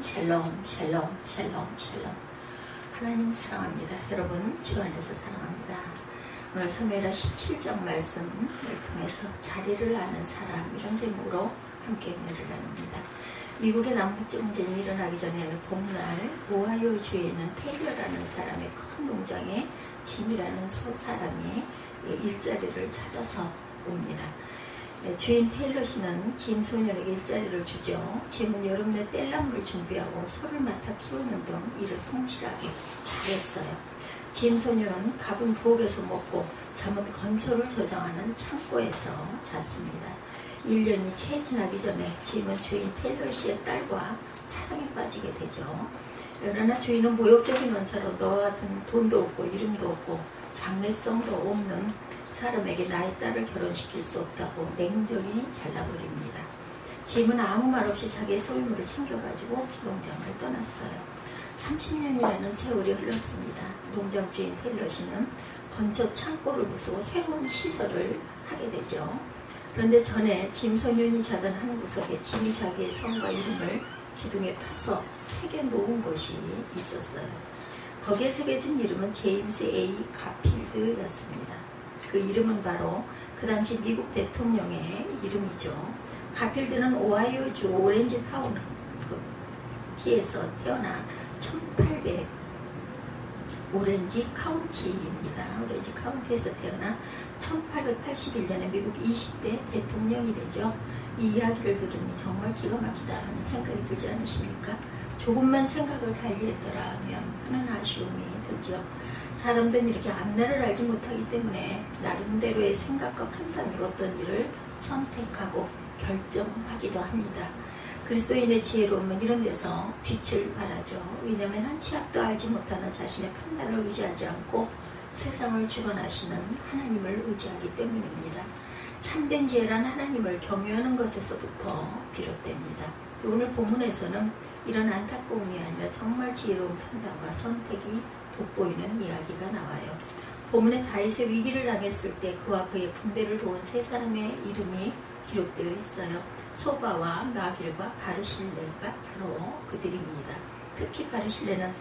샬롬 샬롬 샬롬 샬롬. 하나님 사랑합니다. 여러분 주 안에서 사랑합니다. 오늘 사무엘하 17장 말씀을 통해서 자리를 아는 사람, 이런 제목으로 함께 은혜를 나눕니다. 미국의 남북 전쟁이 일어나기 전에 봄날 오하이오주에 있는 테일러라는 사람의 큰 농장에 짐이라는 사람이 일자리를 찾아서 옵니다. 주인 테일러 씨는 짐 소년에게 일자리를 주죠. 짐은 여름 내 뗄나무를 준비하고 소를 맡아 키우는 등 일을 성실하게 잘했어요. 짐 소년은 밥은 부엌에서 먹고 잠은 건초를 저장하는 창고에서 잤습니다. 1년이 채 지나기 전에 짐은 주인 테일러 씨의 딸과 사랑에 빠지게 되죠. 그러나 주인은 모욕적인 원사로 너와 같은 돈도 없고 이름도 없고 장래성도 없는 사람에게 나의 딸을 결혼시킬 수 없다고 냉정히 잘라버립니다. 짐은 아무 말 없이 자기의 소유물을 챙겨가지고 농장을 떠났어요. 30년이라는 세월이 흘렀습니다. 농장 주인 테일러 씨는 건축 창고를 부수고 새로운 시설을 하게 되죠. 그런데 전에 짐 소년이 자던 한 구석에 짐이 자기의 성과 이름을 기둥에 파서 새겨 놓은 곳이 있었어요. 거기에 새겨진 이름은 제임스 A. 가필드였습니다. 그 이름은 바로 그 당시 미국 대통령의 이름이죠. 가필드는 오하이오주 오렌지 카운티에서 태어나 1800 오렌지 카운티입니다. 오렌지 카운티에서 태어나 1881년에 미국 20대 대통령이 되죠. 이 이야기를 들으니 정말 기가 막히다 하는 생각이 들지 않으십니까? 조금만 생각을 달리 했더라면 하는 아쉬움이 들죠. 사람들은 이렇게 앞날을 알지 못하기 때문에 나름대로의 생각과 판단으로 어떤 일을 선택하고 결정하기도 합니다. 그리스도인의 지혜로움은 이런 데서 빛을 발하죠. 왜냐하면 한 치 앞도 알지 못하는 자신의 판단을 의지하지 않고 세상을 주관하시는 하나님을 의지하기 때문입니다. 참된 지혜란 하나님을 경외하는 것에서부터 비롯됩니다. 오늘 본문에서는 이런 안타까움이 아니라 정말 지혜로운 판단과 선택이 돋보이는 이야기가 나와요. 본문에 다윗의 위기를 당했을 때 그와 그의 군대를 도운 세 사람의 이름이 기록되어 있어요. 소바와 마길과 바르실레가 바로 그들입니다. 특히 바르실레는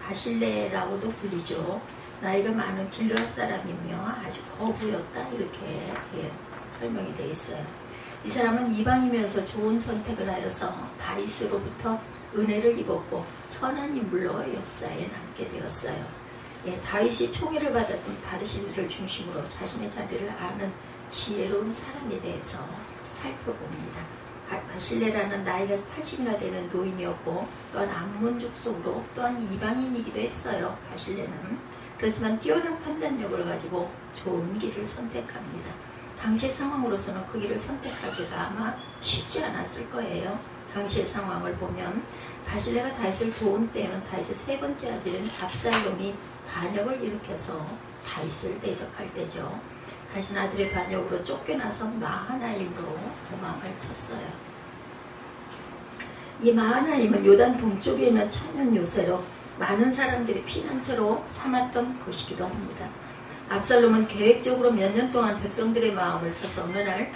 바실레라고도 불리죠. 나이가 많은 길르앗 사람이며 아주 거부였다, 이렇게 설명이 되어 있어요. 이 사람은 이방이면서 좋은 선택을 하여서 다윗으로부터 은혜를 입었고 선한 인물로 역사에 남게 되었어요. 다윗이 총애를 받았던 바르실레를 중심으로 자신의 자리를 아는 지혜로운 사람에 대해서 살펴봅니다. 바실레라는 나이가 80이나 되는 노인이었고 또한 암몬 족속으로 또한 이방인이기도 했어요. 바실레는. 그렇지만 뛰어난 판단력을 가지고 좋은 길을 선택합니다. 당시의 상황으로서는 그 길을 선택하기가 아마 쉽지 않았을 거예요. 당시의 상황을 보면 바실레가 다윗을 도운 때에는 다윗의 세 번째 아들인 압살롬이 반역을 일으켜서 다윗을 대적할 때죠. 다윗은 아들의 반역으로 쫓겨나서 마하나임으로 도망을 쳤어요. 이 마하나임은 요단 동쪽에 있는 천연 요새로 많은 사람들이 피난처로 삼았던 곳이기도 합니다. 압살롬은 계획적으로 몇 년 동안 백성들의 마음을 사서 어느 날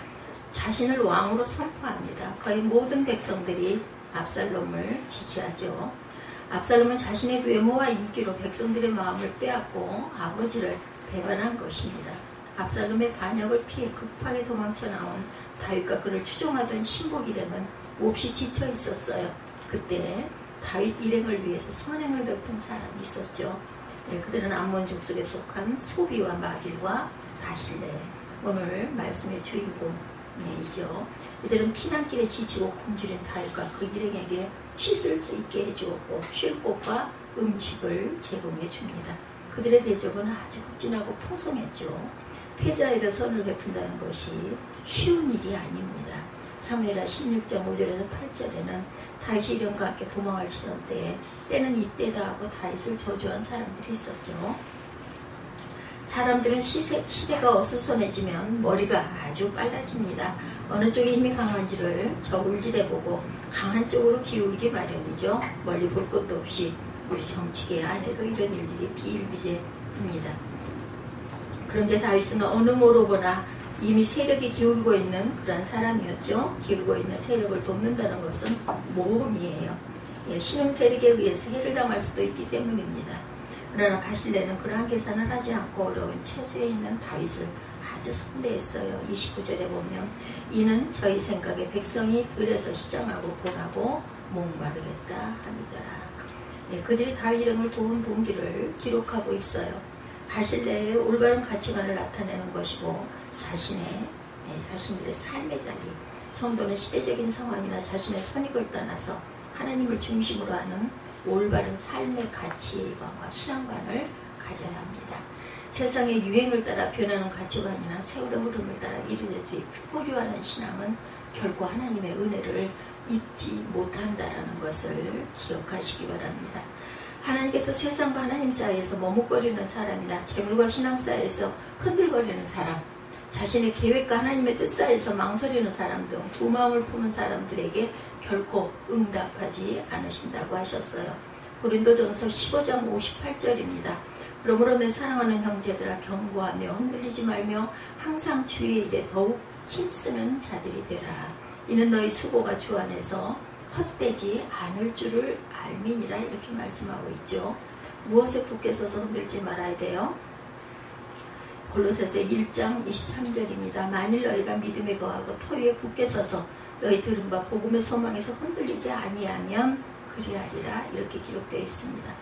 자신을 왕으로 선포합니다. 거의 모든 백성들이 압살롬을 지지하죠. 압살롬은 자신의 외모와 인기로 백성들의 마음을 빼앗고 아버지를 배반한 것입니다. 압살롬의 반역을 피해 급하게 도망쳐 나온 다윗과 그를 추종하던 신복이dem은 몹시 지쳐 있었어요. 그때 다윗 일행을 위해서 선행을 베푼 사람이 있었죠. 그들은 암몬 족속에 속한 소비와 마길과 바실레, 오늘 말씀의 주인공이죠. 이들은 피난길에 지치고 굶주린 다윗과 그 일행에게 씻을 수 있게 해주었고 쉴 곳과 음식을 제공해 줍니다. 그들의 대접은 아주 흑진하고 풍성했죠. 패자에게 선을 베푼다는 것이 쉬운 일이 아닙니다. 사무엘하 16장 5절에서 8절에는 다윗이 이령과 함께 도망을 치던 때는 이때다 하고 다윗을 저주한 사람들이 있었죠. 사람들은 시대가 어수선해지면 머리가 아주 빨라집니다. 어느 쪽에 힘이 강한지를 저울질해보고 강한 쪽으로 기울기 마련이죠. 멀리 볼 것도 없이 우리 정치계 안에도 이런 일들이 비일비재합니다. 그런데 다윗은 어느 모로 보나 이미 세력이 기울고 있는 그런 사람이었죠. 기울고 있는 세력을 돕는다는 것은 모험이에요. 신흥 세력에 의해서 해를 당할 수도 있기 때문입니다. 그러나 바실레는 그러한 계산을 하지 않고 어려운 처지에 있는 다윗을 아주 선대했어요. 29절에 보면 이는 저희 생각에 백성이 들에서 시장하고 본하고 목마르겠다 하니더라. 그들이 다윗 이름을 도운 동기를 기록하고 있어요. 바실레의 올바른 가치관을 나타내는 것이고 자신들의 삶의 자리, 성도는 시대적인 상황이나 자신의 손익을 떠나서 하나님을 중심으로 하는 올바른 삶의 가치관과 신앙관을 가져야 합니다. 세상의 유행을 따라 변하는 가치관이나 세월의 흐름을 따라 이르듯이 포효하는 신앙은 결코 하나님의 은혜를 입지 못한다라는 것을 기억하시기 바랍니다. 하나님께서 세상과 하나님 사이에서 머뭇거리는 사람이나 재물과 신앙 사이에서 흔들거리는 사람, 자신의 계획과 하나님의 뜻 사이에서 망설이는 사람 등 두 마음을 품은 사람들에게 결코 응답하지 않으신다고 하셨어요. 고린도전서 15장 58절입니다. 그러므로 내 사랑하는 형제들아 경고하며 흔들리지 말며 항상 주의 일에 더욱 힘쓰는 자들이 되라. 이는 너희 수고가 주 안에서 헛되지 않을 줄을 알미니라 이렇게 말씀하고 있죠. 무엇에 굳게 서서 흔들지 말아야 돼요? 골로새서 1장 23절입니다. 만일 너희가 믿음에 거하고 토 위에 굳게 서서 너희 들은 바 복음의 소망에서 흔들리지 아니하면 그리하리라 이렇게 기록되어 있습니다.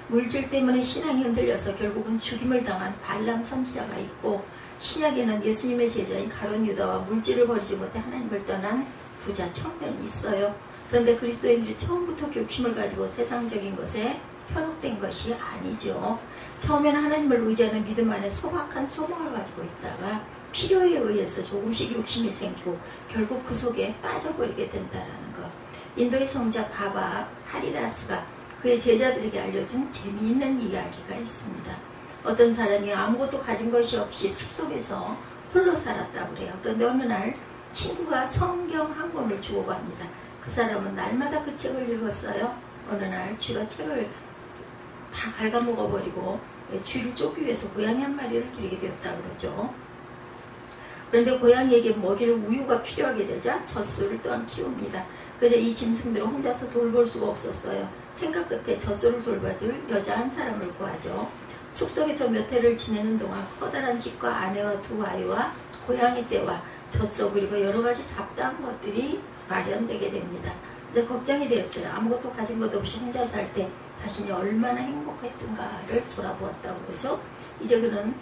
물질 때문에 신앙이 흔들려서 결국은 죽임을 당한 발람 선지자가 있고 신약에는 예수님의 제자인 가룟 유다와 물질을 버리지 못해 하나님을 떠난 부자 청년이 있어요. 그런데 그리스도인들이 처음부터 욕심을 가지고 세상적인 것에 현혹된 것이 아니죠. 처음에는 하나님을 의지하는 믿음 안에 소박한 소망을 가지고 있다가 필요에 의해서 조금씩 욕심이 생기고 결국 그 속에 빠져버리게 된다는 것. 인도의 성자 바바 하리다스가 그의 제자들에게 알려준 재미있는 이야기가 있습니다. 어떤 사람이 아무것도 가진 것이 없이 숲속에서 홀로 살았다고 그래요. 그런데 어느 날 친구가 성경 한 권을 주고 갑니다. 그 사람은 날마다 그 책을 읽었어요. 어느 날 쥐가 책을 다 갉아먹어버리고 쥐를 쫓기 위해서 고양이 한 마리를 기르게 되었다고 그러죠. 그런데 고양이에게 먹이를 우유가 필요하게 되자 젖소를 또한 키웁니다. 그래서 이 짐승들은 혼자서 돌볼 수가 없었어요. 생각 끝에 젖소를 돌봐줄 여자 한 사람을 구하죠. 숲속에서 몇 해를 지내는 동안 커다란 집과 아내와 두 아이와 고양이 떼와 젖소 그리고 여러 가지 잡다한 것들이 마련되게 됩니다. 이제 걱정이 되었어요. 아무것도 가진 것 없이 혼자 살 때 자신이 얼마나 행복했던가를 돌아보았다고 그러죠. 이제 그는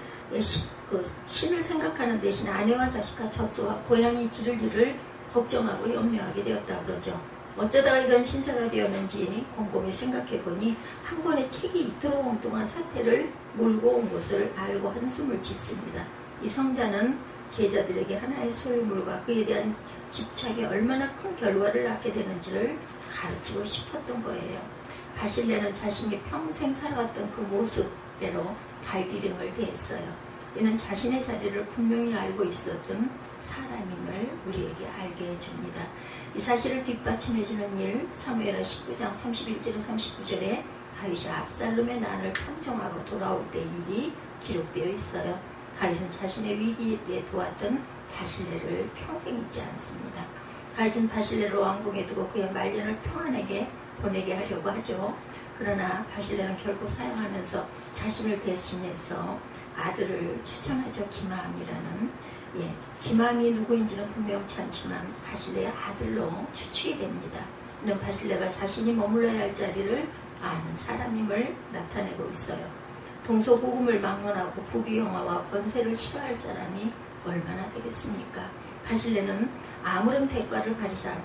신을 생각하는 대신 아내와 자식과 젖소와 고양이 기를 일을 걱정하고 염려하게 되었다고 그러죠. 어쩌다가 이런 신세가 되었는지 곰곰이 생각해 보니 한 권의 책이 이토록 엉뚱한 사태를 몰고 온 것을 알고 한숨을 짓습니다. 이 성자는 제자들에게 하나의 소유물과 그에 대한 집착이 얼마나 큰 결과를 낳게 되는지를 가르치고 싶었던 거예요. 바실레는 자신이 평생 살아왔던 그 모습대로 다윗 이름을 대했어요. 이는 자신의 자리를 분명히 알고 있었던 사람임을 우리에게 알게 해줍니다. 이 사실을 뒷받침해주는 일, 사무엘하 19장 31절 39절에 다윗이 압살롬의 난을 평정하고 돌아올 때 일이 기록되어 있어요. 다윗은 자신의 위기에 도왔던 바실레를 평생 잊지 않습니다. 다윗은 바실레를 왕궁에 두고 그의 말년을 평안하게 보내게 하려고 하죠. 그러나 바실레는 결코 사용하면서 자신을 대신해서 아들을 추천하죠. 기마함이라는. 기마함이 누구인지는 분명치 않지만 바실레의 아들로 추측이 됩니다. 이는 바실레가 자신이 머물러야 할 자리를 아는 사람임을 나타내고 있어요. 동서고금을 막론하고 부귀영화와 권세를 싫어할 사람이 얼마나 되겠습니까? 바실레는 아무런 대가를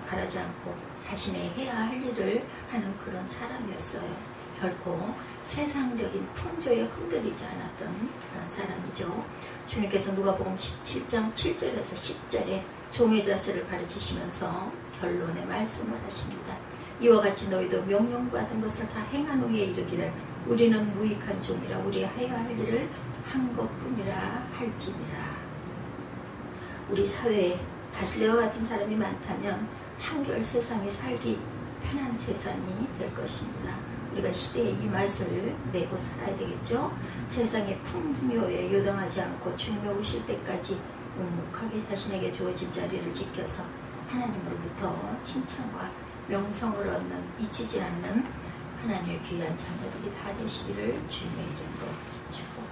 바라지 않고 자신의 해야 할 일을 하는 그런 사람이었어요. 결코 세상적인 풍조에 흔들리지 않았던 그런 사람이죠. 주님께서 누가복음 17장 7절에서 10절에 종의 자세를 가르치시면서 결론의 말씀을 하십니다. 이와 같이 너희도 명령받은 것을 다 행한 후에 이르기를 우리는 무익한 종이라 우리의 해야 할 일을 한 것뿐이라 할지니라. 우리 사회에 바실레와 같은 사람이 많다면 한결 세상에 살기 편한 세상이 될 것입니다. 우리가 시대의 이 맛을 내고 살아야 되겠죠. 세상의 풍요에 요동하지 않고 주님이 오실 때까지 묵묵하게 자신에게 주어진 자리를 지켜서 하나님으로부터 칭찬과 명성을 얻는, 잊히지 않는 하나님의 귀한 자녀들이 다 되시기를 주님의 이름으로 축복합니다.